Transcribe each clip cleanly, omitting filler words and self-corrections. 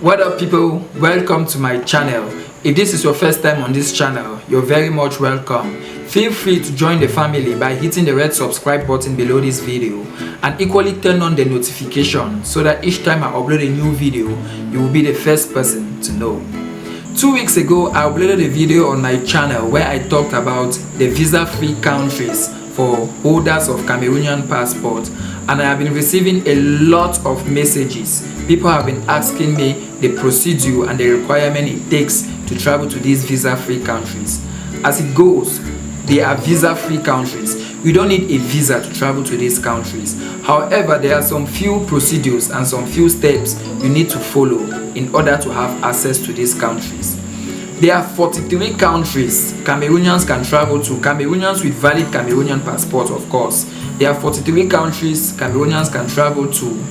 What up people, welcome to my channel. If this is your first time on this channel, you're very much welcome. Feel free to join the family by hitting the red subscribe button below this video and equally turn on the notification so that each time I upload a new video, you will be the first person to know. 2 weeks ago, I uploaded a video on my channel where I talked about the visa-free countries for holders of Cameroonian passport, and I have been receiving a lot of messages. People have been asking me the procedure and the requirement it takes to travel to these visa-free countries. As it goes, they are visa-free countries. You don't need a visa to travel to these countries. However, there are some few procedures and some few steps you need to follow in order to have access to these countries. There are 43 countries Cameroonians can travel to, Cameroonians with valid Cameroonian passport, of course. There are 43 countries Cameroonians can travel to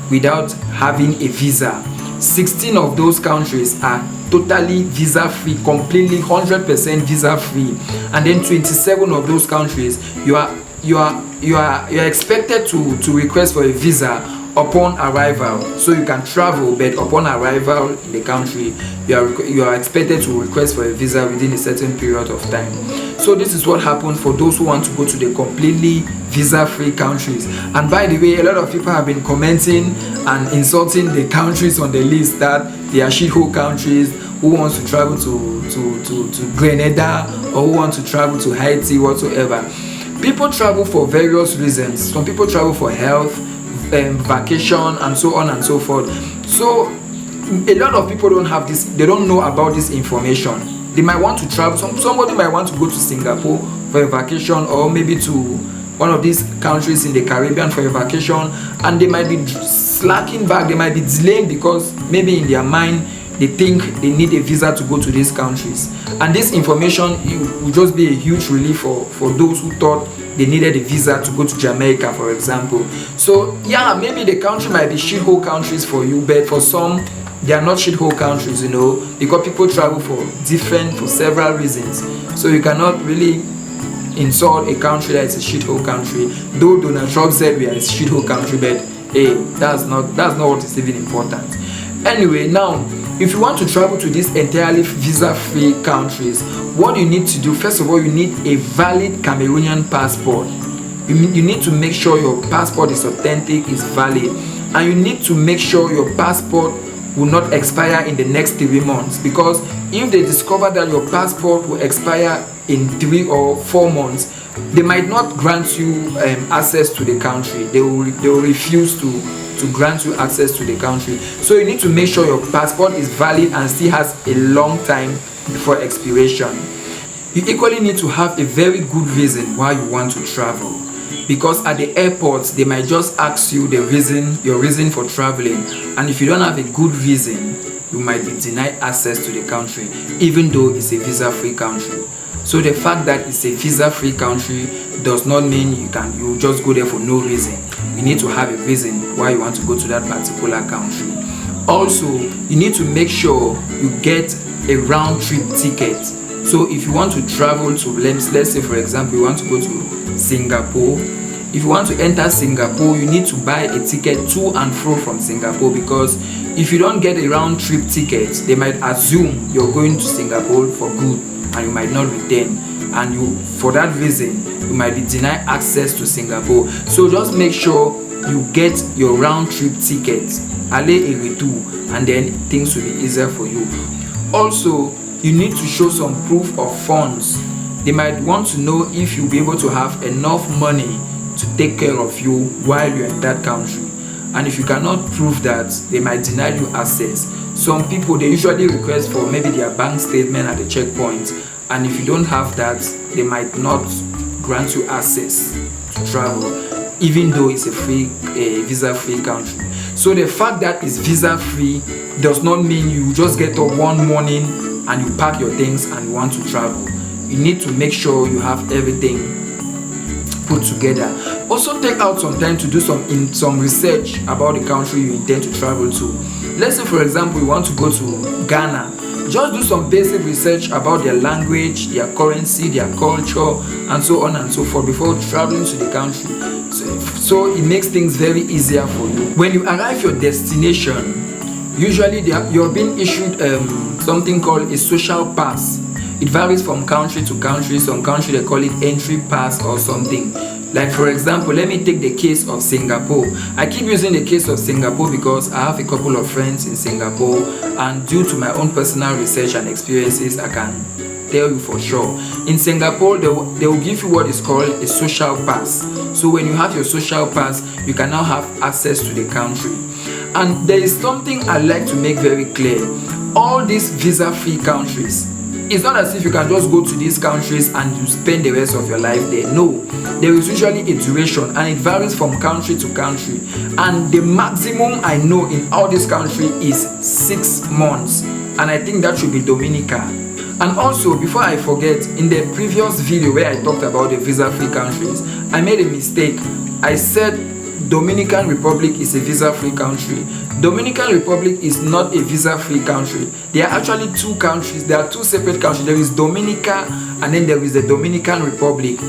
without having a visa. 16 of those countries are totally visa-free, completely 100% visa-free, and then 27 of those countries you are expected to request for a visa upon arrival, so you can travel, but upon arrival in the country you are expected to request for a visa within a certain period of time. So this is what happened for those who want to go to the completely visa-free countries. And by the way, a lot of people have been commenting and insulting the countries on the list that they are shithole countries. Who wants to travel to Grenada, or who wants to travel to Haiti, whatsoever. People travel for various reasons. Some people travel for health, vacation, and so on and so forth. So a lot of people don't have this, they don't know about this information. They might want to travel, somebody might want to go to Singapore for a vacation, or maybe to one of these countries in the Caribbean for a vacation, and they might be slacking back, they might be delaying because maybe in their mind they think they need a visa to go to these countries. And this information will just be a huge relief for those who thought they needed a visa to go to Jamaica, for example. So yeah, maybe the country might be shithole countries for you, but for some they are not shithole countries, you know, because people travel for several reasons. So you cannot really insult a country that is a shithole country. Though Donald Trump said we are a shithole country, but hey, that's not what is even important. Anyway, now if you want to travel to these entirely visa-free countries, what you need to do, first of all, you need a valid Cameroonian passport. You need to make sure your passport is authentic, is valid, and you need to make sure your passport will not expire in the next 3 months, because if they discover that your passport will expire in 3 or 4 months, they might not grant you access to the country. They will refuse to grant you access to the country. So you need to make sure your passport is valid and still has a long time before expiration. You equally need to have a very good reason why you want to travel, because at the airport they might just ask you your reason for traveling, and if you don't have a good reason, you might be denied access to the country, even though it's a visa-free country. So the fact that it's a visa-free country does not mean you just go there for no reason. You need to have a reason why you want to go to that particular country. Also, you need to make sure you get a round-trip ticket. So if you want to travel to, let's say for example, you want to go to Singapore. If you want to enter Singapore, you need to buy a ticket to and fro from Singapore, because if you don't get a round-trip ticket, they might assume you're going to Singapore for good and you might not return, and for that reason you might be denied access to Singapore. So just make sure you get your round-trip ticket, aller et retour, and then things will be easier for you. Also, you need to show some proof of funds. They might want to know if you'll be able to have enough money to take care of you while you're in that country, and if you cannot prove that, they might deny you access. Some people, they usually request for maybe their bank statement at the checkpoint, and if you don't have that, they might not grant you access to travel, even though it's a visa-free country. So the fact that it's visa-free does not mean you just get up one morning and you pack your things and you want to travel. You need to make sure you have everything put together. Also, take out some time to do some research about the country you intend to travel to. Let's say for example you want to go to Ghana. Just do some basic research about their language, their currency, their culture, and so on and so forth before traveling to the country. So it makes things very easier for you. When you arrive your destination, Usually you're being issued something called a social pass. It varies from country to country. Some country they call it entry pass or something. Like for example, let me take the case of Singapore. I keep using the case of Singapore because I have a couple of friends in Singapore, and due to my own personal research and experiences, I can tell you for sure. In Singapore, they will give you what is called a social pass. So when you have your social pass, you can now have access to the country. And there is something I like to make very clear. All these visa-free countries, it's not as if you can just go to these countries and you spend the rest of your life there. No, there is usually a duration, and it varies from country to country. And the maximum I know in all these countries is 6 months, and I think that should be Dominica. And also, before I forget, in the previous video where I talked about the visa-free countries, I made a mistake. I said Dominican Republic is a visa-free country. Dominican Republic is not a visa-free country. There are actually two countries. There are two separate countries. There is Dominica and then there is the Dominican Republic.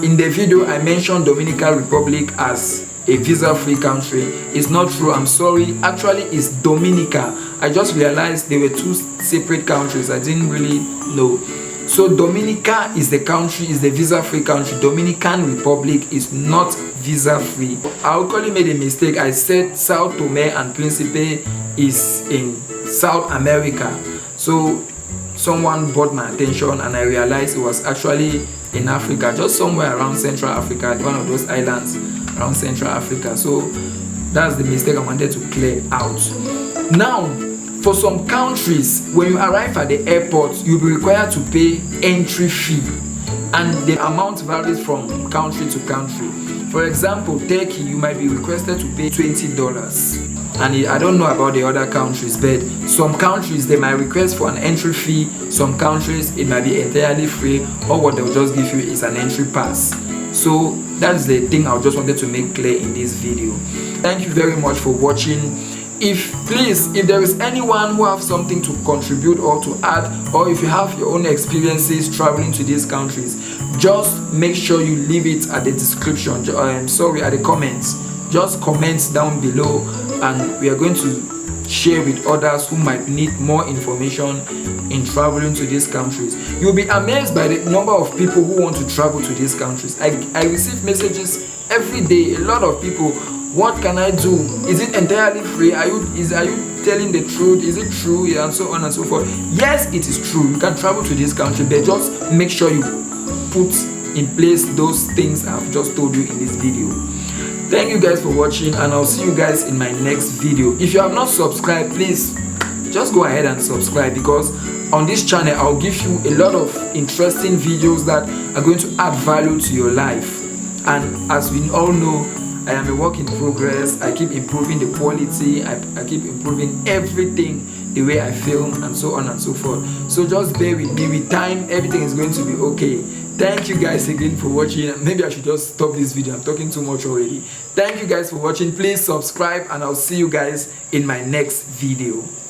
In the video, I mentioned Dominican Republic as a visa-free country. It's not true. I'm sorry. Actually, it's Dominica. I just realized they were two separate countries. I didn't really know. So Dominica is the country, is the visa-free country. Dominican Republic is not visa-free. I actually made a mistake. I said Sao Tome and Principe is in South America. So someone brought my attention and I realized it was actually in Africa, just somewhere around Central Africa, one of those islands around Central Africa. So that's the mistake I wanted to clear out. Now, for some countries, when you arrive at the airport, you'll be required to pay entry fee, and the amount varies from country to country. For example, Turkey, you might be requested to pay $20. And I don't know about the other countries, but some countries they might request for an entry fee. Some countries it might be entirely free, or what they'll just give you is an entry pass. So that's the thing I just wanted to make clear in this video. Thank you very much for watching. If there is anyone who have something to contribute or to add, or if you have your own experiences traveling to these countries, just make sure you leave it at the description, at the comments. Just comment down below, and we are going to share with others who might need more information in traveling to these countries. You'll be amazed by the number of people who want to travel to these countries. I receive messages every day. A lot of people, what can I do? Is it entirely free? Are you telling the truth? Is it true? Yeah, and so on and so forth. Yes, it is true. You can travel to this country, but just make sure you put in place those things I've just told you in this video. Thank you guys for watching, and I'll see you guys in my next video. If you have not subscribed, please just go ahead and subscribe, because on this channel I'll give you a lot of interesting videos that are going to add value to your life. And as we all know, I am a work in progress. I keep improving the quality. I keep improving everything, the way I film and so on and so forth. So just bear with me. With time, everything is going to be okay. Thank you guys again for watching. Maybe I should just stop this video. I'm talking too much already. Thank you guys for watching. Please subscribe, and I'll see you guys in my next video.